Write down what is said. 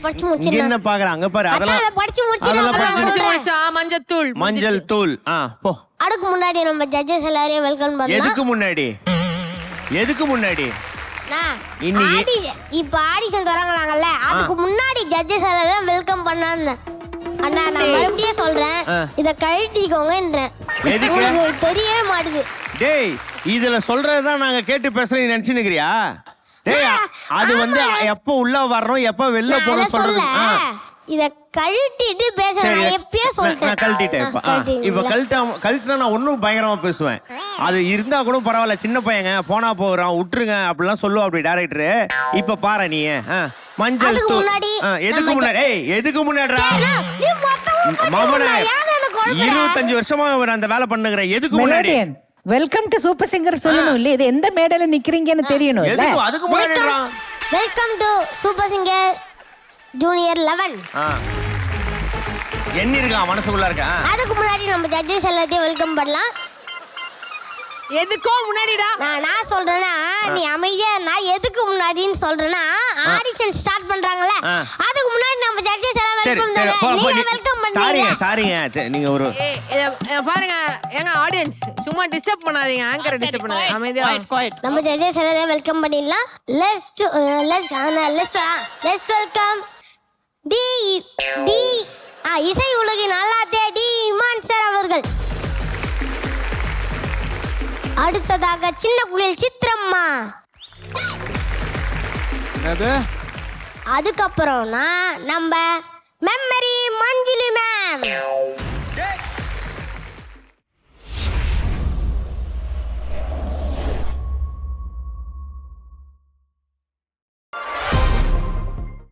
படிச்சு முடிச்சிடலாம். என்ன பாக்குறாங்க பாரு, அதெல்லாம் படிச்சு முடிச்சிடலாம். மஞ்சள் தூள். போ. அதுக்கு முன்னாடி நம்ம ஜட்ஜஸ் எல்லாரையும் வெல்கம் பண்ணலாம். எதுக்கு முன்னாடி இப்ப ஆடிஷன் தொடங்கறாங்கல்ல, அதுக்கு முன்னாடி ஜட்ஜஸ் எல்லாரையும் வெல்கம் பண்ணான்னு அண்ணா நான் மறுபடியும் சொல்றேன், இத கழட்டிக்கோங்கன்றேன். உங்களுக்கு தெரியவே மாட்டுது. டேய், இதுல சொல்றதுதான் நாங்க கேட்டு பேசுறேன்னு நினைச்சுக்கிறியா? டேய், அது வந்து எப்ப உள்ள வரணும் எப்ப வெளில போறோம் சொல்றது. இத கழட்டிட்டு பேசுறேன். நான் எப்பயே சொல்லிட்டேன். நான் கழட்டிட்டேன். இப்ப கழட்டினா நான் ஒன்னும் பயங்கரமா பேசுவேன். அது இருந்தா கூட பரவாயில்ல, சின்ன பையங்க போனா போறான் விட்டுருங்க அப்படிலாம் சொல்லுவோம் அப்படி டைரக்டர். இப்ப பாரு நீ மஞ்சள் தூள். எதுக்கு முன்னாடி? எதுக்கு முன்னாடிடா மாமனே? 25 வருஷமா அந்த வேலை பண்ணுகிற. எதுக்கு முன்னாடி? வெல்கம் டு சூப்பர் சிங்கர் சொல்லணும் இல்ல, இது எந்த மேடையில நிக்கிறீங்கன்னு தெரியணும். எதுக்கு அதுக்கு முன்னாடிடா? Welcome to Super Singer Junior 11. என்ன இருக்கா மனசுக்குள்ள இருக்கா? அதுக்கு முன்னாடி நம்ம ஜட்ஜஸ் எல்லாத்தையும் வெல்கம் பண்ணலாம். எதுக்கோ முன்னாடிடா நான் சொல்றேன்னா நீ அமைதியா. நான் எதுக்கு முன்னாடின்னு சொல்றேன்னா, ஆடிஷன் ஸ்டார்ட் பண்றாங்கல, அதுக்கு முன்னாடி நம்ம ஜட்ஜஸ் எல்லாம் வெல்கம் பண்ணலாம். நீங்க வெல்கம் பண்ணீங்க. சாரிங்க நீங்க ஒரு பாருங்க எங்க ஆடியன்ஸ் சும்மா டிஸ்டர்ப் பண்ணாதீங்க. ஆங்கரை டிஸ்டர்ப் பண்ணாதீங்க. அமைதியா நம்ம ஜட்ஜஸ் எல்லாம் வெல்கம் பண்ணிடலாம். லெட்ஸ் வெல்கம் இசை உலகின் அல்லாதே டி இமான் சார் அவர்கள். அடுத்ததாக சின்ன குயில் சித்ரம்மா. அதுக்கப்புறம் நம்ம மெமரி மஞ்சுளி மேம்.